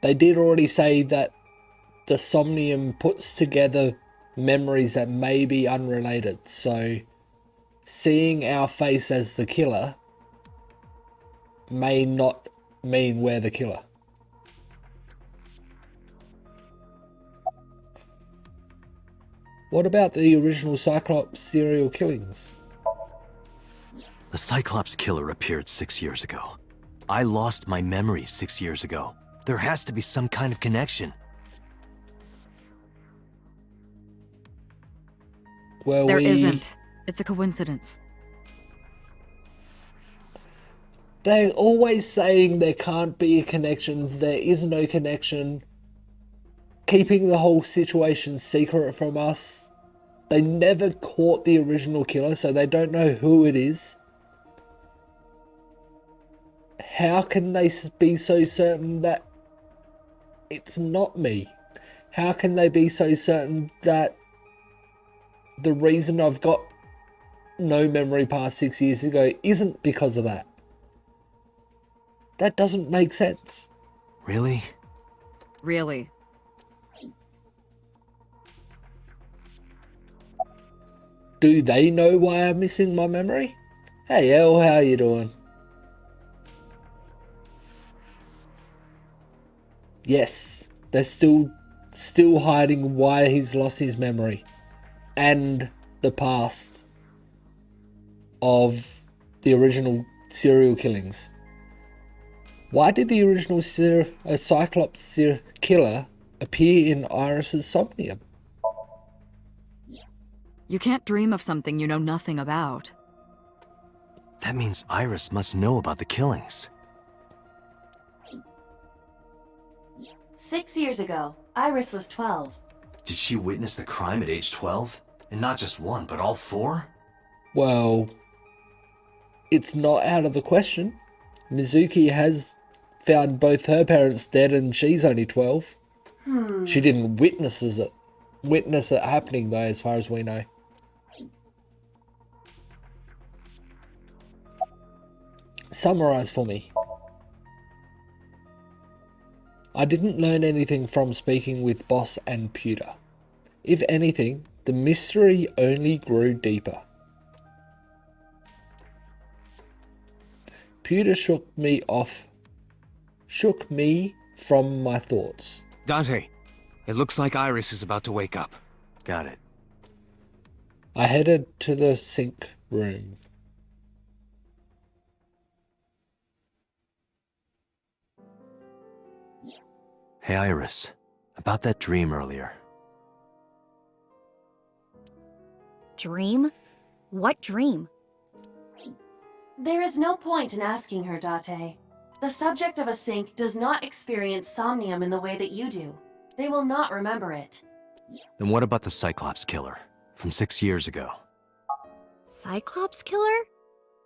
They did already say that the Somnium puts together memories that may be unrelated, so seeing our face as the killer may not mean we're the killer. What about the original Cyclops serial killings? The Cyclops killer appeared 6 years ago. I lost my memory 6 years ago. There has to be some kind of connection. Well, There isn't. It's a coincidence. They're always saying there can't be a connection, there is no connection, keeping the whole situation secret from us. They never caught the original killer, so they don't know who it is. How can they be so certain that it's not me? How can they be so certain that the reason I've got no memory past 6 years ago isn't because of that? That doesn't make sense. Really? Really. Do they know why I'm missing my memory? Hey Elle, how you doing? Yes, they're still hiding why he's lost his memory and the past of the original serial killings. Why did the original Cyclops killer appear in Iris's Somnium? You can't dream of something you know nothing about. That means Iris must know about the killings. 6 years ago, Iris was 12. Did she witness the crime at age 12? And not just one, but all four? Well, it's not out of the question. Mizuki has found both her parents dead and she's only 12. She didn't witness it happening though, as far as we know. Summarize for me. I didn't learn anything from speaking with Boss and Pewter. If anything, the mystery only grew deeper. Pewter shook me from my thoughts. Dante, it looks like Iris is about to wake up. Got it. I headed to the sink room. Hey Iris, about that dream earlier. Dream? What dream? There is no point in asking her, Date. The subject of a sink does not experience somnium in the way that you do. They will not remember it. Then what about the Cyclops killer from 6 years ago? Cyclops killer?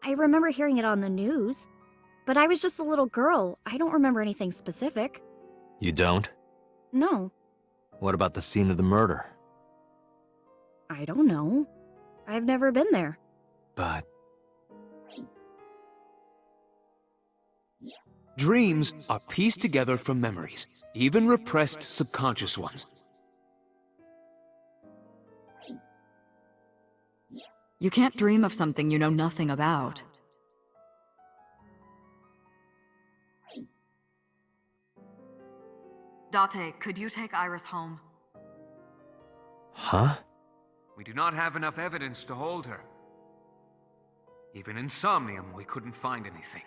I remember hearing it on the news. But I was just a little girl. I don't remember anything specific. You don't? No, What about the scene of the murder? I don't know. I've never been there. But Dreams are pieced together from memories, even repressed subconscious ones. You can't dream of something you know nothing about. Date, could you take Iris home? Huh? We do not have enough evidence to hold her. Even in Somnium, we couldn't find anything.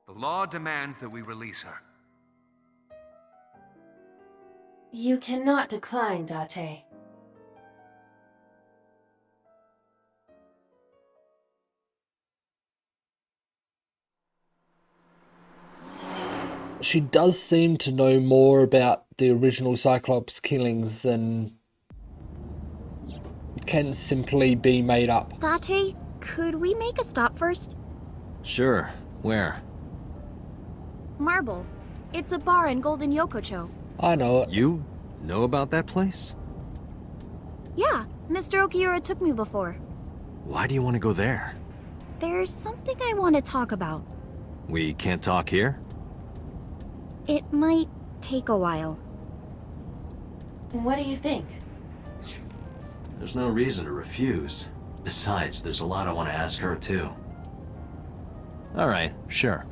The law demands that we release her. You cannot decline, Date. She does seem to know more about the original Cyclops killings than can simply be made up. Latte, could we make a stop first? Sure. Where? Marble. It's a bar in Golden Yokocho. I know it. You know about that place? Yeah, Mr. Okiura took me before. Why do you want to go there? There's something I want to talk about. We can't talk here? It might take a while. What do you think? There's no reason to refuse. Besides, there's a lot I want to ask her, too. Alright, sure.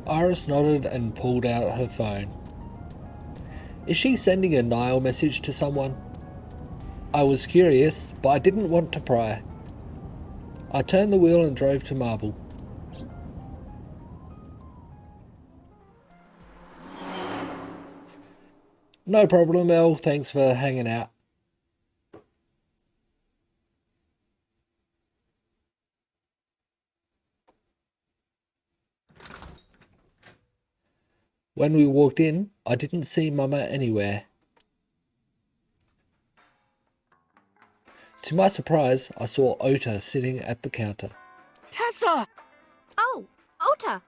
Iris nodded and pulled out her phone. Is she sending a Nile message to someone? I was curious, but I didn't want to pry. I turned the wheel and drove to Marble. No problem, Elle. Thanks for hanging out. When we walked in, I didn't see Mama anywhere. To my surprise, I saw Ota sitting at the counter. Tessa! Oh, Ota!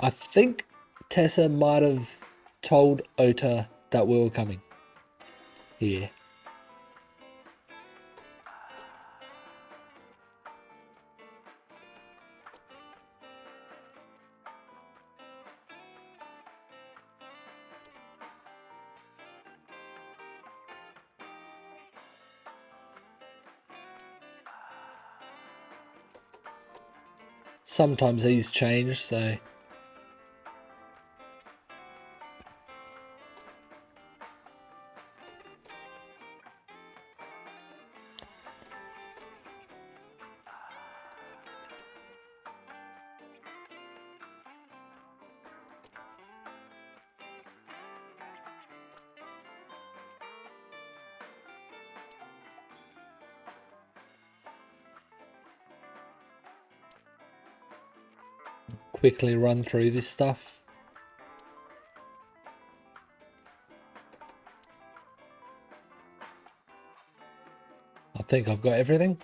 I think Tessa might have told Ota that we were coming. Here. Sometimes he's changed, so... quickly run through this stuff. I think I've got everything.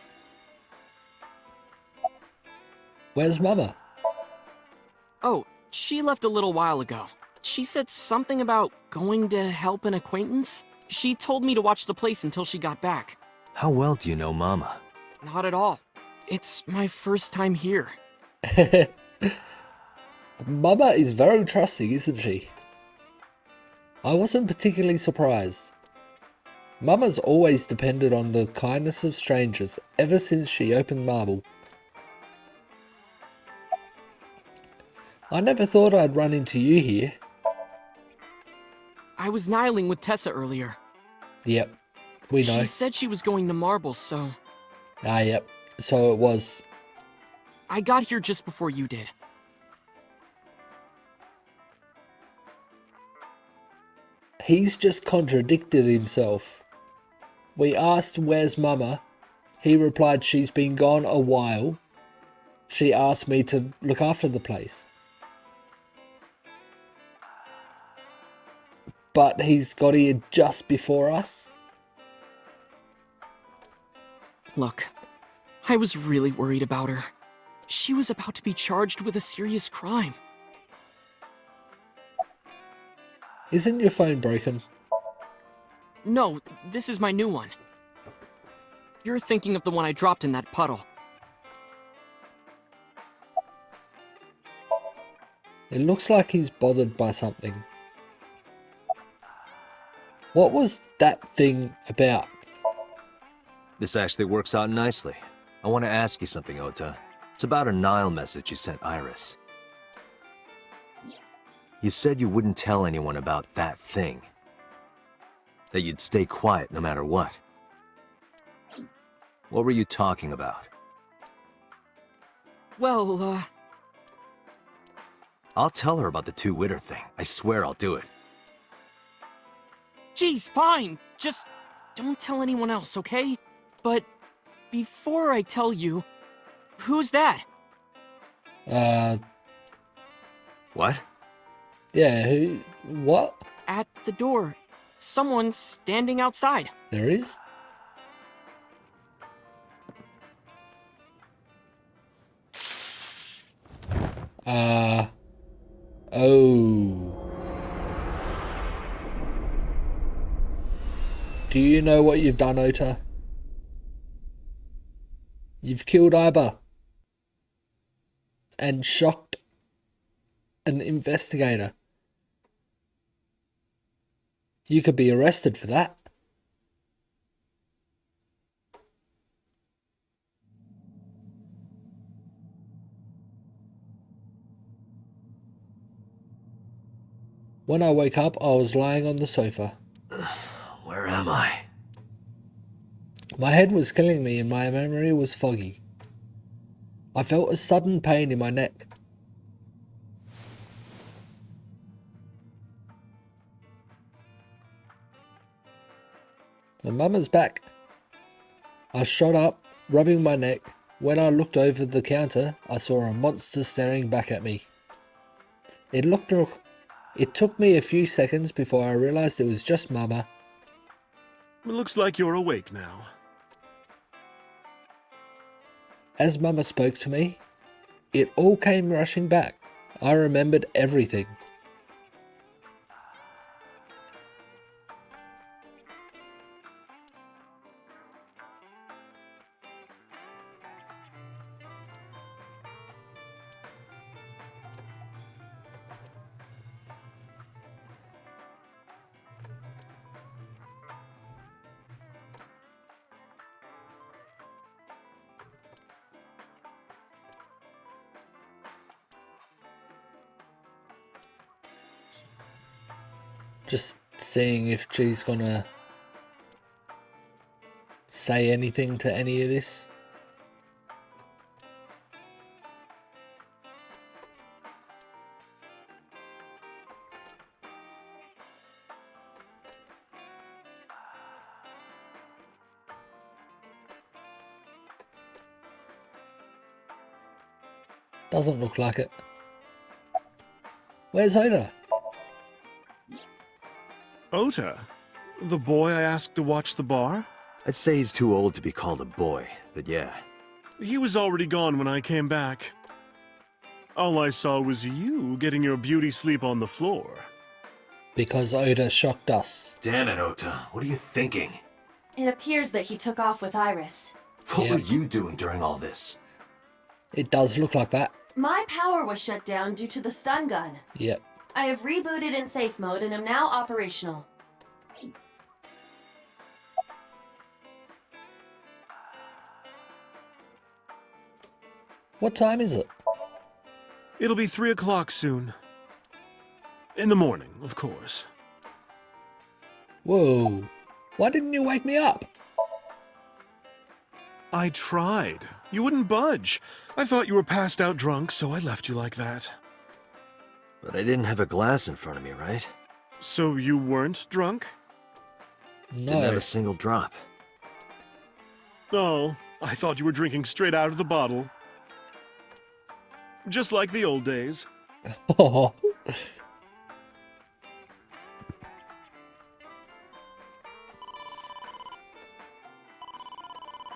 Where's Mama? Oh, she left a little while ago. She said something about going to help an acquaintance. She told me to watch the place until she got back. How well do you know Mama? Not at all. It's my first time here. Mama is very trusting, isn't she? I wasn't particularly surprised. Mama's always depended on the kindness of strangers ever since she opened Marble. I never thought I'd run into you here. I was nihiling with Tessa earlier. Yep, we know. She said she was going to Marble, so... Ah, yep, so it was. I got here just before you did. He's just contradicted himself. We asked where's Mama. He replied she's been gone a while. She asked me to look after the place. But he's got here just before us. Look, I was really worried about her. She was about to be charged with a serious crime. Isn't your phone broken? No, this is my new one. You're thinking of the one I dropped in that puddle. It looks like he's bothered by something. What was that thing about? This actually works out nicely. I want to ask you something, Ota. It's about a Nile message you sent Iris. You said you wouldn't tell anyone about that thing. That you'd stay quiet no matter what. What were you talking about? Well, I'll tell her about the two-witter thing. I swear I'll do it. geez, fine. Just don't tell anyone else, okay? But before I tell you, who's that? What? Yeah, who? What? At the door. Someone's standing outside. There is? Oh. Do you know what you've done, Ota? You've killed Iba. and shocked an investigator. You could be arrested for that. When I woke up, I was lying on the sofa. Where am I? My head was killing me and my memory was foggy. I felt a sudden pain in my neck. My mama's back. I shot up, rubbing my neck. When I looked over the counter, I saw a monster staring back at me. It took me a few seconds before I realized it was just Mama. It looks like you're awake now. As Mama spoke to me, it all came rushing back. I remembered everything. Just seeing if she's gonna say anything to any of this. Doesn't look like it. Where's Oda? Ota? The boy I asked to watch the bar? I'd say he's too old to be called a boy, but yeah. He was already gone when I came back. All I saw was you getting your beauty sleep on the floor. Because Oda shocked us. Damn it, Ota. What are you thinking? It appears that he took off with Iris. What Yep. were you doing during all this? It does look like that. My power was shut down due to the stun gun. Yep. I have rebooted in safe mode and am now operational. What time is it? It'll be 3 o'clock soon. In the morning, of course. Whoa. Why didn't you wake me up? I tried. You wouldn't budge. I thought you were passed out drunk, so I left you like that. But I didn't have a glass in front of me, right? So you weren't drunk? Didn't have No. a single drop. Oh, I thought you were drinking straight out of the bottle. Just like the old days.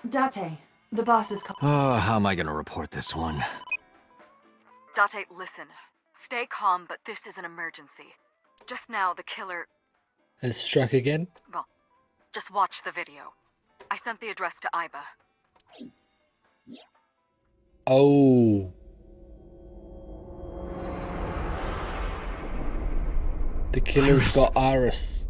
Date, the boss is Oh, how am I gonna report this one? Date, listen. Stay calm, but this is an emergency. Just now, the killer... Has struck again? Well, just watch the video. I sent the address to Iba. Oh. The killer's Iris. got Iris.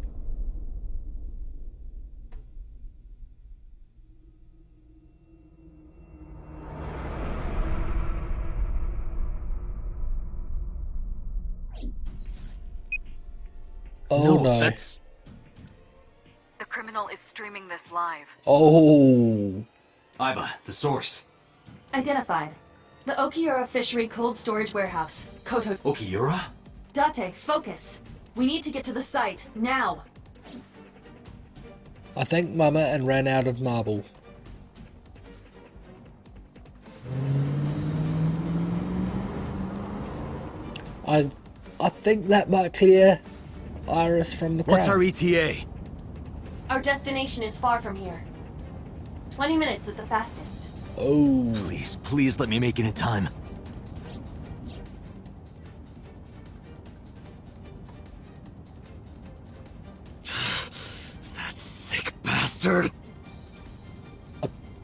Oh no. That's... The criminal is streaming this live. Oh. Iba, the source. identified. The Okiura Fishery Cold Storage Warehouse. Koto. Okiura? Date, focus. We need to get to the site, now. I thanked Mama and ran out of marble. I think that might clear Iris from the crowd. What's our ETA? Our destination is far from here. 20 minutes at the fastest. Oh. Please, please let me make it in time. That sick bastard!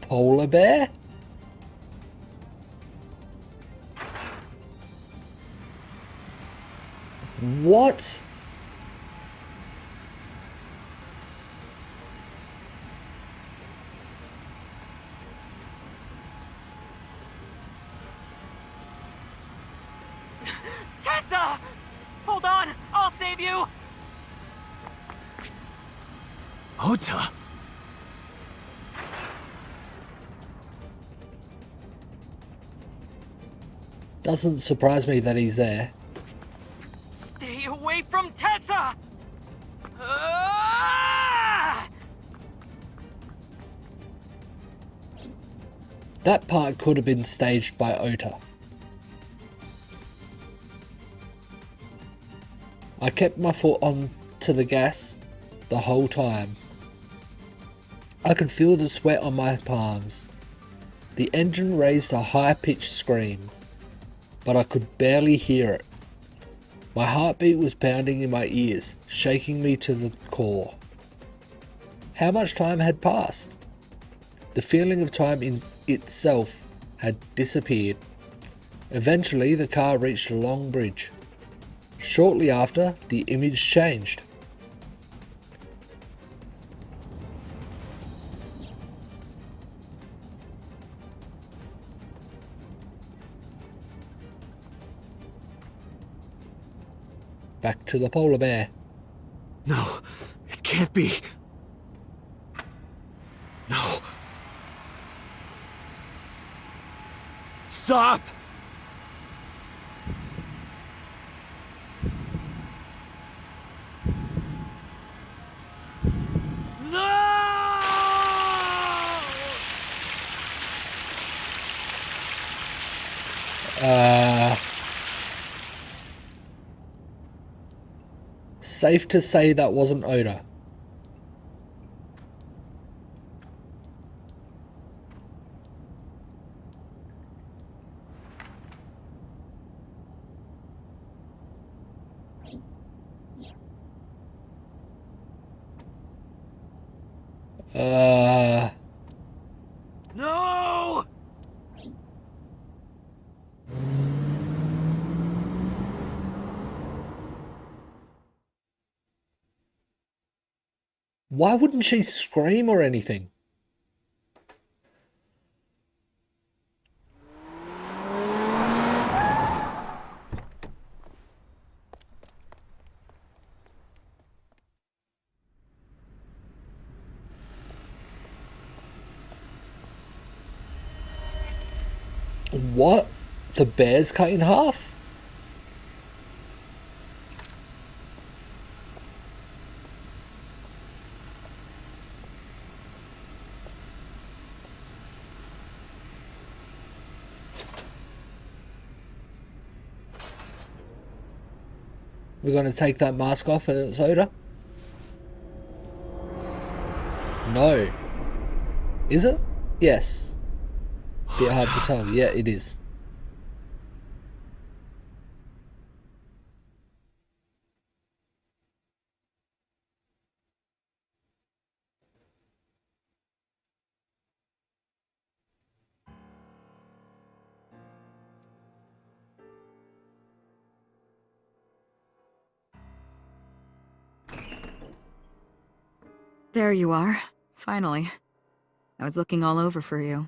Polar bear? What? Tessa! Hold on! I'll save you! Ota! Doesn't surprise me that he's there. Stay away from Tessa! Ah! That part could have been staged by Ota. I kept my foot on to the gas the whole time. I could feel the sweat on my palms. The engine raised a high-pitched scream, but I could barely hear it. My heartbeat was pounding in my ears, shaking me to the core. How much time had passed? The feeling of time in itself had disappeared. Eventually, the car reached a long bridge. Shortly after, the image changed. Back to the polar bear. No, it can't be. No. Stop! Safe to say that wasn't Oda. No! Why wouldn't she scream or anything? What? The bear's cut in half? We're going to take that mask off and it's Oda? No. Is it? Yes. Bit hard to tell. Yeah, it is. There you are. Finally. I was looking all over for you.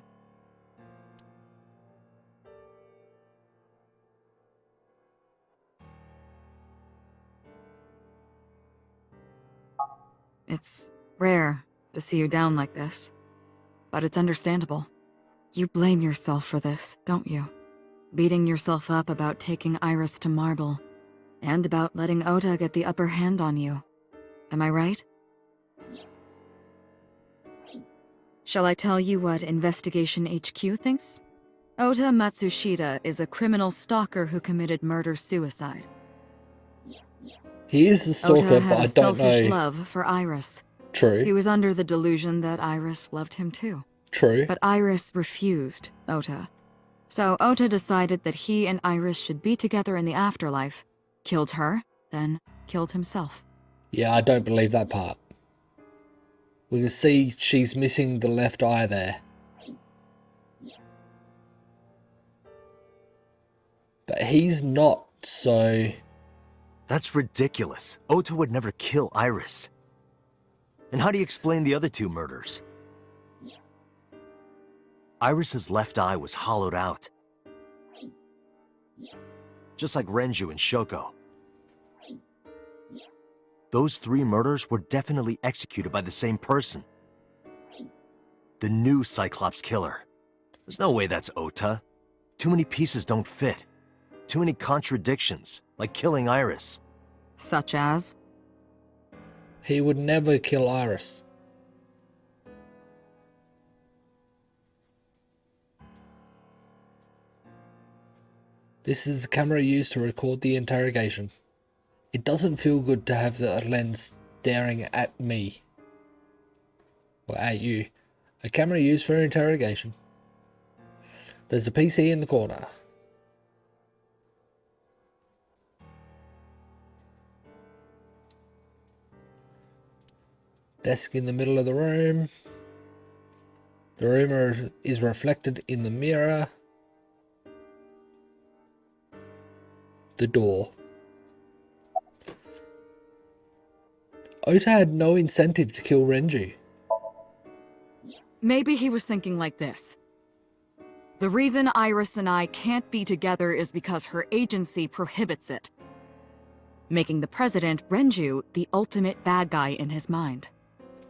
It's rare to see you down like this, but it's understandable. You blame yourself for this, don't you? Beating yourself up about taking Iris to Marble, and about letting Ota get the upper hand on you. Am I right? Shall I tell you what Investigation HQ thinks? Ota Matsushita is a criminal stalker who committed murder-suicide. He is a stalker, Ota but had I a don't selfish know. love for Iris. True. He was under the delusion that Iris loved him too. True. But Iris refused Ota. So Ota decided that he and Iris should be together in the afterlife, killed her, then killed himself. Yeah, I don't believe that part. We can see she's missing the left eye there. But he's not, so That's ridiculous. Ota would never kill Iris. And how do you explain the other 2 murders? Iris's left eye was hollowed out. Just like Renju and Shoko. Those 3 murders were definitely executed by the same person. The new Cyclops killer. There's no way that's Ota. Too many pieces don't fit. Too many contradictions, like killing Iris. Such as? He would never kill Iris. This is the camera used to record the interrogation. It doesn't feel good to have the lens staring at me. Or at you. A camera used for interrogation. There's a PC in the corner. Desk in the middle of the room. The room is reflected in the mirror. The door. Ota had no incentive to kill Renju. Maybe he was thinking like this. The reason Iris and I can't be together is because her agency prohibits it, making the president, Renju, the ultimate bad guy in his mind.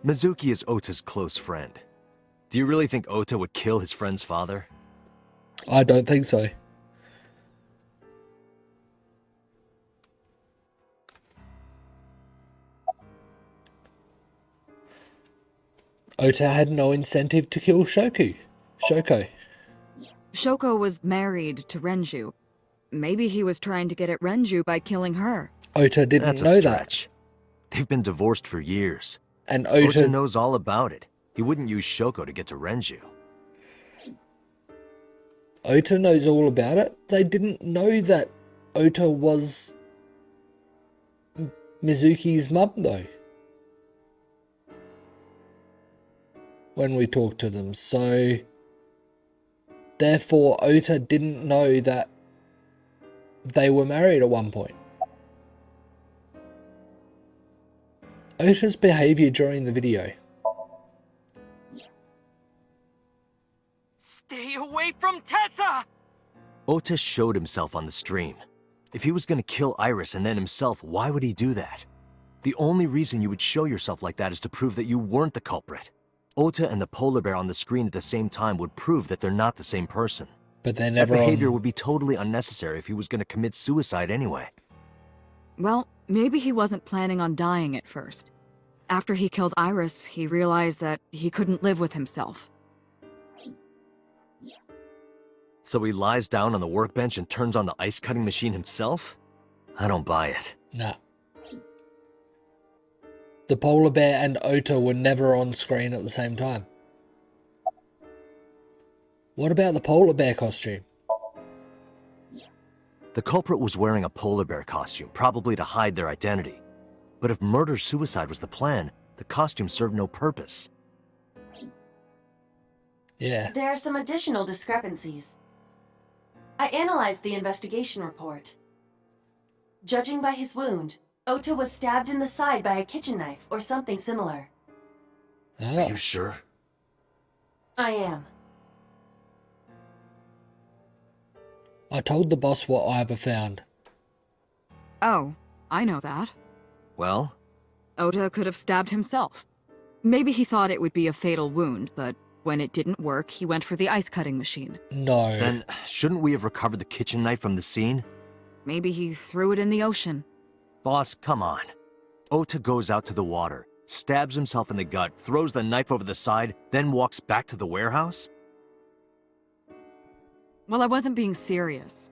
Mizuki is Ota's close friend. Do you really think Ota would kill his friend's father? I don't think so. Ota had no incentive to kill Shoko. Shoko was married to Renju. Maybe he was trying to get at Renju by killing her. Ota didn't That's know a that. stretch. They've been divorced for years. And Ota knows all about it. He wouldn't use Shoko to get to Renju. Ota knows all about it. They didn't know that Ota was Mizuki's mum, though. When we talked to them, so therefore Ota didn't know that they were married at one point. Ota's behavior during the video. Stay away from Tessa! Ota showed himself on the stream. If he was gonna kill Iris and then himself, why would he do that? The only reason you would show yourself like that is to prove that you weren't the culprit. Ota and the polar bear on the screen at the same time would prove that they're not the same person. But they're never That behavior would be totally unnecessary if he was gonna commit suicide anyway. Well, maybe he wasn't planning on dying at first. After he killed Iris, he realized that he couldn't live with himself. So he lies down on the workbench and turns on the ice cutting machine himself? I don't buy it. Nah. The polar bear and Ota were never on screen at the same time. What about the polar bear costume? The culprit was wearing a polar bear costume, probably to hide their identity. But if murder-suicide was the plan, the costume served no purpose. Yeah. There are some additional discrepancies. I analyzed the investigation report. Judging by his wound, Ota was stabbed in the side by a kitchen knife or something similar. Are you sure? I am. I told the boss what Iba found. Oh, I know that. Well? Ota could have stabbed himself. Maybe he thought it would be a fatal wound, but when it didn't work, he went for the ice-cutting machine. No. Then, shouldn't we have recovered the kitchen knife from the scene? Maybe he threw it in the ocean. Boss, come on. Ota goes out to the water, stabs himself in the gut, throws the knife over the side, then walks back to the warehouse? Well, I wasn't being serious.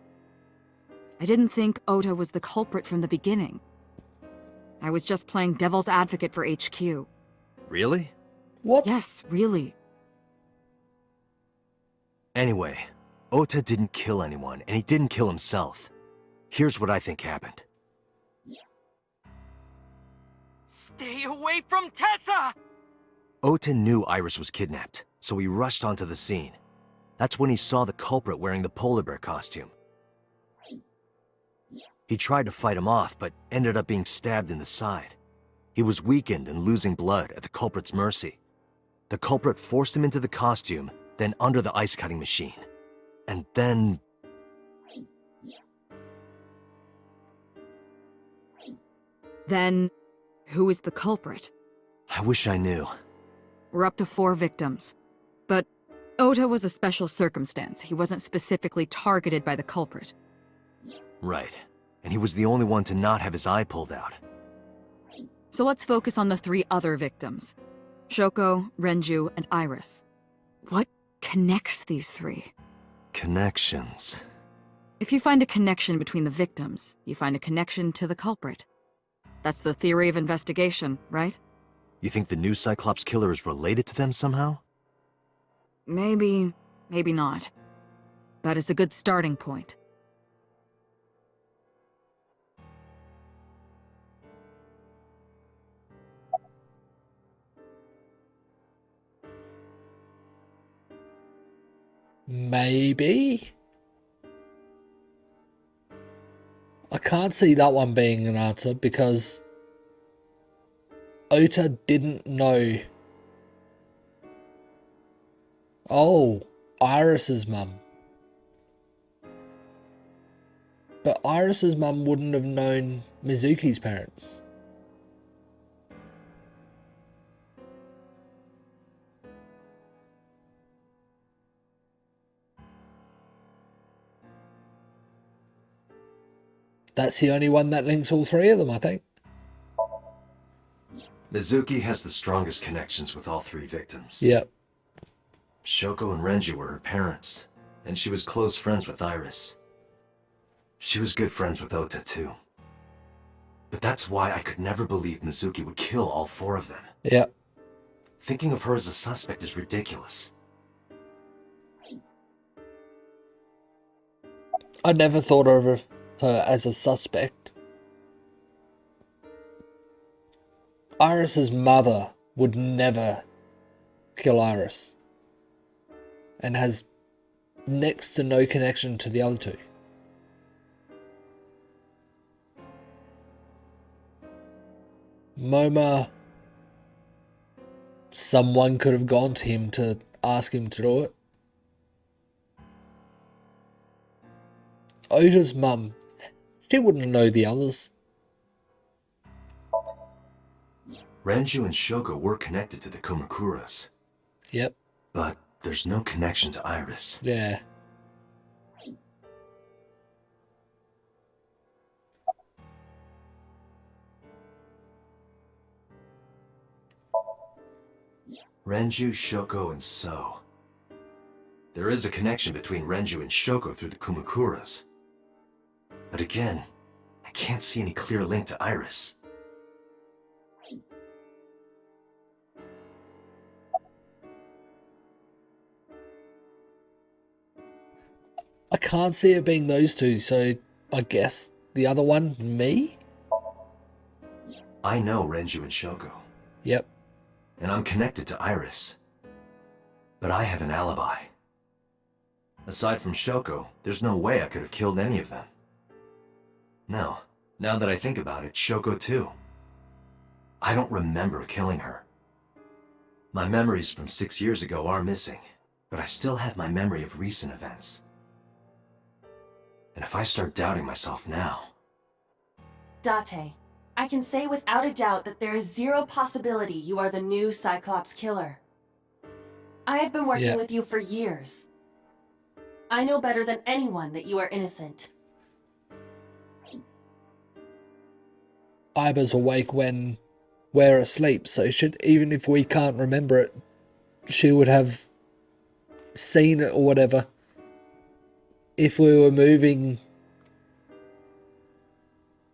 I didn't think Ota was the culprit from the beginning. I was just playing devil's advocate for HQ. Really? What? Yes, really. Anyway, Ota didn't kill anyone, and he didn't kill himself. Here's what I think happened. Stay away from Tessa! Ota knew Iris was kidnapped, so he rushed onto the scene. That's when he saw the culprit wearing the polar bear costume. He tried to fight him off, but ended up being stabbed in the side. He was weakened and losing blood at the culprit's mercy. The culprit forced him into the costume, then under the ice-cutting machine. And then... Then, who is the culprit? I wish I knew. We're up to 4 victims. But Ota was a special circumstance. He wasn't specifically targeted by the culprit. Right. And he was the only one to not have his eye pulled out. So let's focus on the 3 other victims. Shoko, Renju, and Iris. What connects these 3? Connections. If you find a connection between the victims, you find a connection to the culprit. That's the theory of investigation, right? You think the new Cyclops killer is related to them somehow? Maybe, maybe not. But it's a good starting point. Maybe? I can't see that one being an answer because Ota didn't know. Oh, Iris's mum. But Iris's mum wouldn't have known Mizuki's parents. That's the only one that links all 3 of them, I think. Mizuki has the strongest connections with all 3 victims. Yep. Shoko and Renji were her parents, and she was close friends with Iris. She was good friends with Ota, too. But that's why I could never believe Mizuki would kill all 4 of them. Yep. Thinking of her as a suspect is ridiculous. I never thought of her as a suspect. Iris's mother would never kill Iris and has next to no connection to the other 2. Moma, someone could have gone to him to ask him to do it. Ota's mum, she wouldn't know the others. Renju and Shoko were connected to the Kumakuras. Yep. But there's no connection to Iris. Yeah. Renju, Shoko, and So. There is a connection between Renju and Shoko through the Kumakuras. But again, I can't see any clear link to Iris. I can't see it being those 2, so I guess the other one, me? I know Renju and Shoko. Yep. And I'm connected to Iris. But I have an alibi. Aside from Shoko, there's no way I could have killed any of them. No, now that I think about it, Shoko too. I don't remember killing her. My memories from 6 years ago are missing, but I still have my memory of recent events. And if I start doubting myself now... Date, I can say without a doubt that there is 0 possibility you are the new Cyclops killer. I have been working with you for years. I know better than anyone that you are innocent. Iba's awake when we're asleep, so even if we can't remember it, she would have seen it or whatever. If we were moving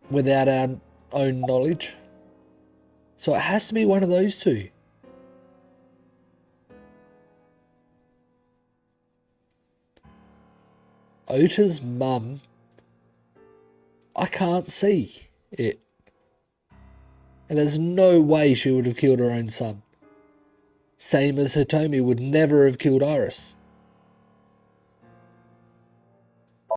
without our own knowledge. So it has to be one of those 2. Ota's mum, I can't see it. And there's no way she would have killed her own son. Same as Hitomi would never have killed Iris.